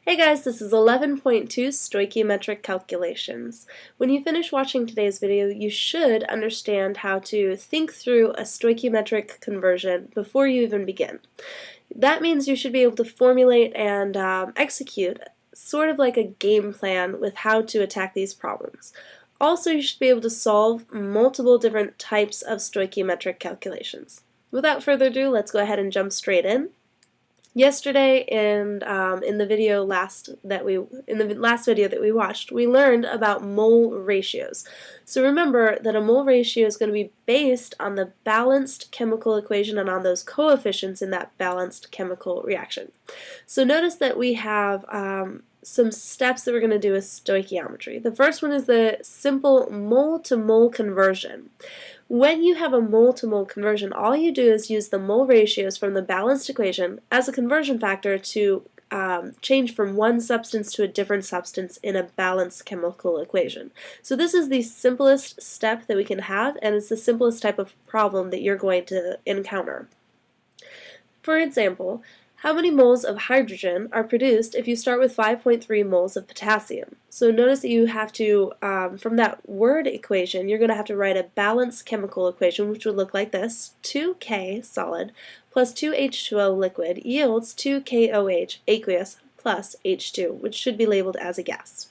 Hey guys, this is 11.2 Stoichiometric Calculations. When you finish watching today's video, you should understand how to think through a stoichiometric conversion before you even begin. That means you should be able to formulate and execute sort of like a game plan with how to attack these problems. Also, you should be able to solve multiple different types of stoichiometric calculations. Without further ado, let's go ahead and jump straight in. Yesterday and in the last video that we watched, we learned about mole ratios. So remember that a mole ratio is going to be based on the balanced chemical equation and on those coefficients in that balanced chemical reaction. So notice that we have some steps that we're going to do with stoichiometry. The first one is the simple mole-to-mole conversion. When you have a mole-to-mole conversion, all you do is use the mole ratios from the balanced equation as a conversion factor to change from one substance to a different substance in a balanced chemical equation. So this is the simplest step that we can have, and it's the simplest type of problem that you're going to encounter. For example, how many moles of hydrogen are produced if you start with 5.3 moles of potassium? So notice that you have to, from that word equation, you're going to have to write a balanced chemical equation, which would look like this. 2K solid plus 2H2O liquid yields 2KOH aqueous plus H2, which should be labeled as a gas.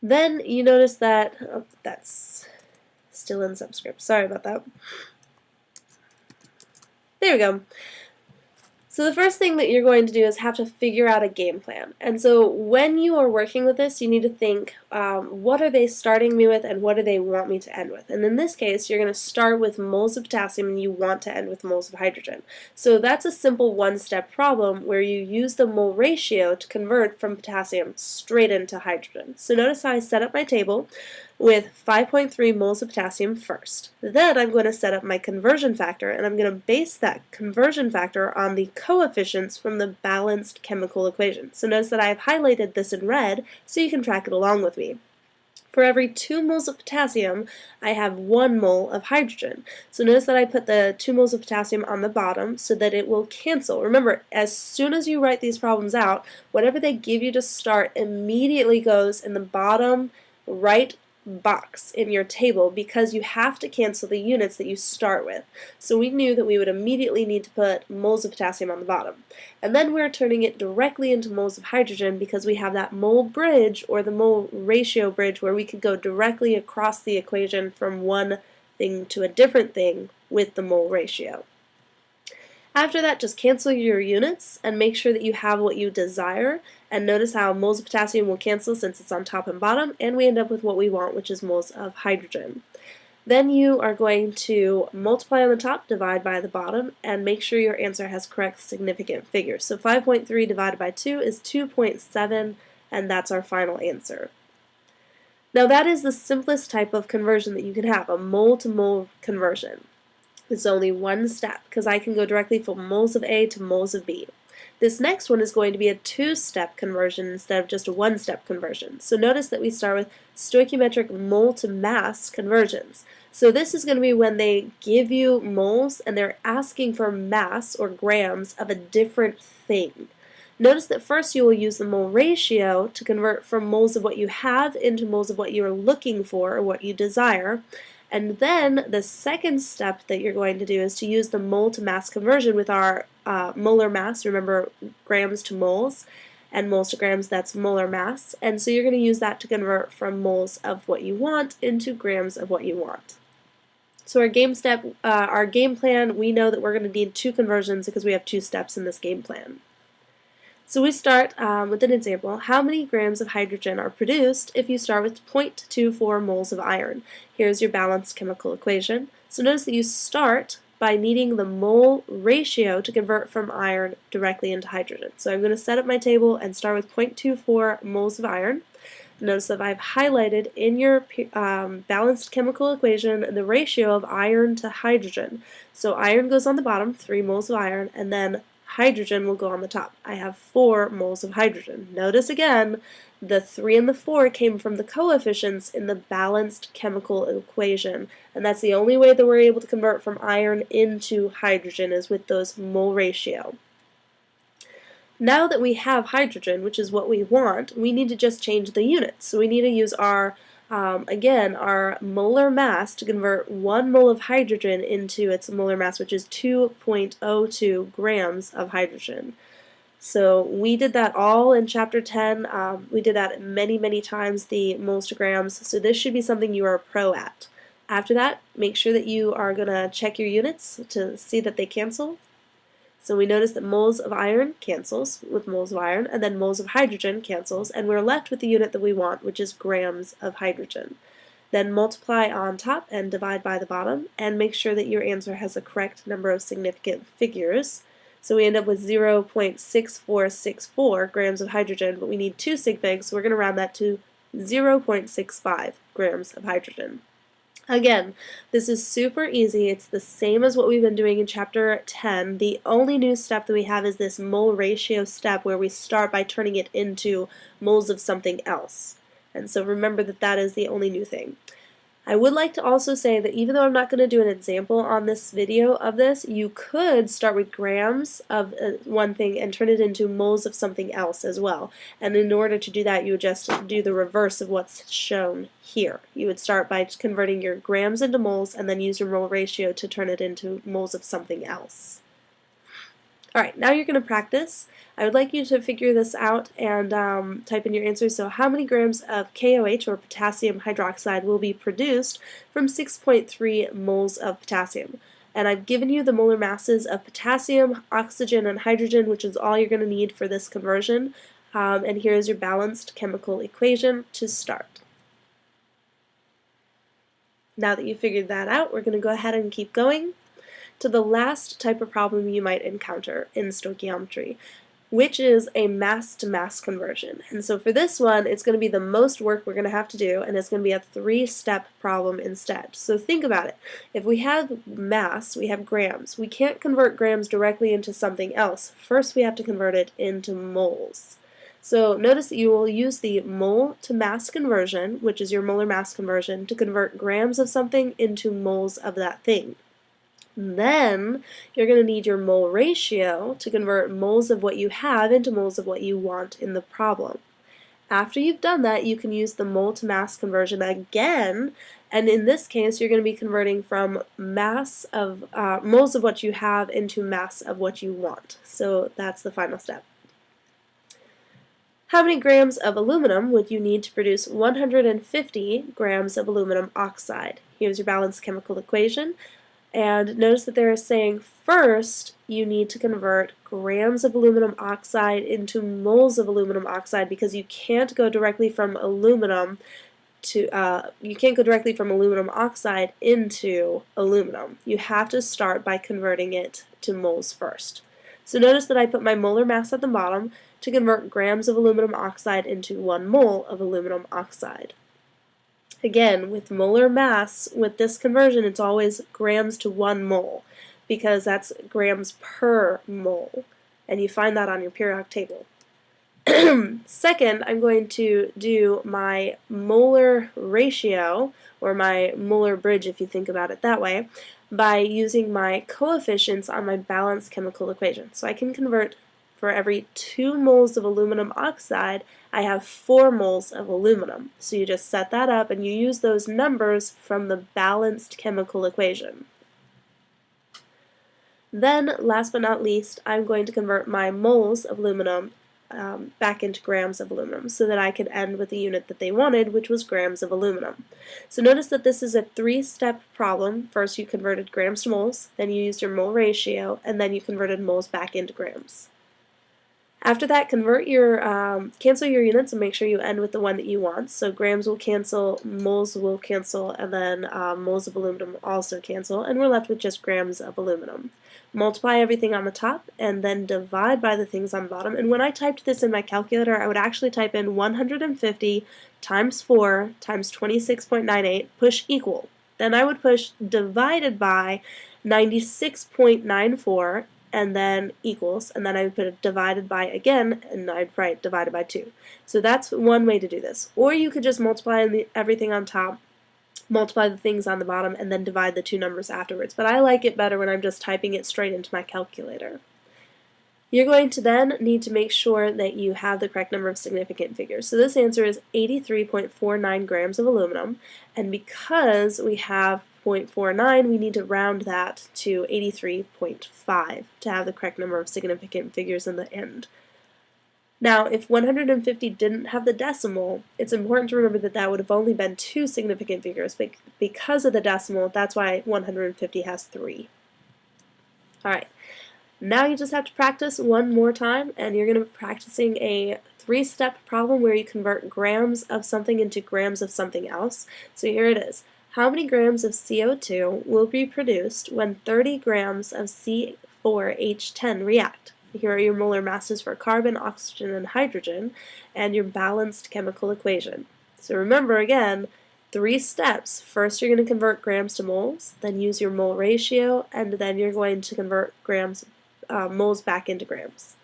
Then you notice that, that's still in subscript, sorry about that. There we go. So the first thing that you're going to do is have to figure out a game plan. And so when you are working with this, you need to think, what are they starting me with and what do they want me to end with? And in this case, you're going to start with moles of potassium and you want to end with moles of hydrogen. So that's a simple one-step problem where you use the mole ratio to convert from potassium straight into hydrogen. So notice how I set up my table with 5.3 moles of potassium first. Then I'm going to set up my conversion factor, and I'm going to base that conversion factor on the coefficients from the balanced chemical equation. So notice that I've highlighted this in red so you can track it along with me. For every 2 moles of potassium, I have 1 mole of hydrogen. So notice that I put the 2 moles of potassium on the bottom so that it will cancel. Remember, as soon as you write these problems out, whatever they give you to start immediately goes in the bottom right box in your table because you have to cancel the units that you start with. So we knew that we would immediately need to put moles of potassium on the bottom. And then we're turning it directly into moles of hydrogen because we have that mole bridge or the mole ratio bridge where we could go directly across the equation from one thing to a different thing with the mole ratio. After that, just cancel your units and make sure that you have what you desire. And notice how moles of potassium will cancel since it's on top and bottom, and we end up with what we want, which is moles of hydrogen. Then you are going to multiply on the top, divide by the bottom, and make sure your answer has correct significant figures. So 5.3 divided by 2 is 2.7, and that's our final answer. Now that is the simplest type of conversion that you can have, a mole-to-mole conversion. It's only one step because I can go directly from moles of A to moles of B. This next one is going to be a two-step conversion instead of just a one-step conversion. So notice that we start with stoichiometric mole-to-mass conversions. So this is going to be when they give you moles and they're asking for mass or grams of a different thing. Notice that first you will use the mole ratio to convert from moles of what you have into moles of what you are looking for or what you desire. And then the second step that you're going to do is to use the mole to mass conversion with our molar mass. Remember, grams to moles and moles to grams, that's molar mass. And so you're going to use that to convert from moles of what you want into grams of what you want. So our game plan, we know that we're going to need two conversions because we have two steps in this game plan. So we start with an example. How many grams of hydrogen are produced if you start with 0.24 moles of iron? Here's your balanced chemical equation. So notice that you start by needing the mole ratio to convert from iron directly into hydrogen. So I'm going to set up my table and start with 0.24 moles of iron. Notice that I've highlighted in your balanced chemical equation the ratio of iron to hydrogen. So iron goes on the bottom, 3 moles of iron, and then hydrogen will go on the top. I have 4 moles of hydrogen. Notice again, the 3 and the 4 came from the coefficients in the balanced chemical equation, and that's the only way that we're able to convert from iron into hydrogen is with those mole ratio. Now that we have hydrogen, which is what we want, we need to just change the units. So we need to use our, again, our molar mass to convert 1 mole of hydrogen into its molar mass, which is 2.02 grams of hydrogen. So we did that all in chapter 10. We did that many, many times, the moles to grams. So this should be something you are a pro at. After that, make sure that you are going to check your units to see that they cancel. So we notice that moles of iron cancels with moles of iron, and then moles of hydrogen cancels, and we're left with the unit that we want, which is grams of hydrogen. Then multiply on top and divide by the bottom, and make sure that your answer has the correct number of significant figures. So we end up with 0.6464 grams of hydrogen, but we need 2 sig figs, so we're going to round that to 0.65 grams of hydrogen. Again, this is super easy. It's the same as what we've been doing in chapter 10. The only new step that we have is this mole ratio step where we start by turning it into moles of something else. And so remember that that is the only new thing. I would like to also say that even though I'm not going to do an example on this video of this, you could start with grams of one thing and turn it into moles of something else as well. And in order to do that, you would just do the reverse of what's shown here. You would start by converting your grams into moles and then use your mole ratio to turn it into moles of something else. Alright, now you're going to practice. I would like you to figure this out and type in your answers. So how many grams of KOH, or potassium hydroxide, will be produced from 6.3 moles of potassium? And I've given you the molar masses of potassium, oxygen, and hydrogen, which is all you're going to need for this conversion. And here's your balanced chemical equation to start. Now that you've figured that out, we're going to go ahead and keep going to the last type of problem you might encounter in stoichiometry, which is a mass-to-mass conversion. And so for this one, it's going to be the most work we're going to have to do, and it's going to be a 3-step problem instead. So think about it. If we have mass, we have grams. We can't convert grams directly into something else. First, we have to convert it into moles. So notice that you will use the mole to mass conversion, which is your molar mass conversion, to convert grams of something into moles of that thing. Then you're going to need your mole ratio to convert moles of what you have into moles of what you want in the problem. After you've done that, you can use the mole to mass conversion again, and in this case you're going to be converting from mass of moles of what you have into mass of what you want. So that's the final step. How many grams of aluminum would you need to produce 150 grams of aluminum oxide? Here's your balanced chemical equation. And notice that they're saying first you need to convert grams of aluminum oxide into moles of aluminum oxide, because you can't go directly from aluminum oxide into aluminum. You have to start by converting it to moles first. So notice that I put my molar mass at the bottom to convert grams of aluminum oxide into 1 mole of aluminum oxide. Again, with molar mass, with this conversion, it's always grams to 1 mole, because that's grams per mole, and you find that on your periodic table. Second, I'm going to do my molar ratio, or my molar bridge if you think about it that way, by using my coefficients on my balanced chemical equation. So I can convert, for every 2 moles of aluminum oxide, I have 4 moles of aluminum. So you just set that up and you use those numbers from the balanced chemical equation. Then, last but not least, I'm going to convert my moles of aluminum back into grams of aluminum so that I can end with the unit that they wanted, which was grams of aluminum. So notice that this is a 3-step problem. First you converted grams to moles, then you used your mole ratio, and then you converted moles back into grams. After that, cancel your units and make sure you end with the one that you want. So grams will cancel, moles will cancel, and then moles of aluminum also cancel, and we're left with just grams of aluminum. Multiply everything on the top, and then divide by the things on the bottom. And when I typed this in my calculator, I would actually type in 150 times 4 times 26.98, push equal. Then I would push divided by 96.94, and then equals, and then I would put it divided by again, and I'd write divided by 2. So that's one way to do this. Or you could just multiply everything on top, multiply the things on the bottom, and then divide the 2 numbers afterwards. But I like it better when I'm just typing it straight into my calculator. You're going to then need to make sure that you have the correct number of significant figures. So this answer is 83.49 grams of aluminum, and because we have 0.49, we need to round that to 83.5 to have the correct number of significant figures in the end. Now, if 150 didn't have the decimal, it's important to remember that that would have only been 2 significant figures, but because of the decimal, that's why 150 has 3. Alright, now you just have to practice one more time, and you're going to be practicing a 3-step problem where you convert grams of something into grams of something else. So here it is. How many grams of CO2 will be produced when 30 grams of C4H10 react? Here are your molar masses for carbon, oxygen, and hydrogen, and your balanced chemical equation. So remember again, 3 steps. First you're going to convert grams to moles, then use your mole ratio, and then you're going to convert moles back into grams.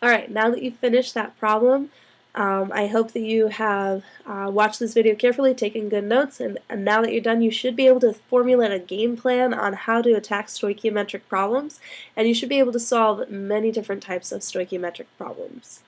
Alright, now that you've finished that problem, I hope that you have watched this video carefully, taken good notes, and now that you're done, you should be able to formulate a game plan on how to attack stoichiometric problems, and you should be able to solve many different types of stoichiometric problems.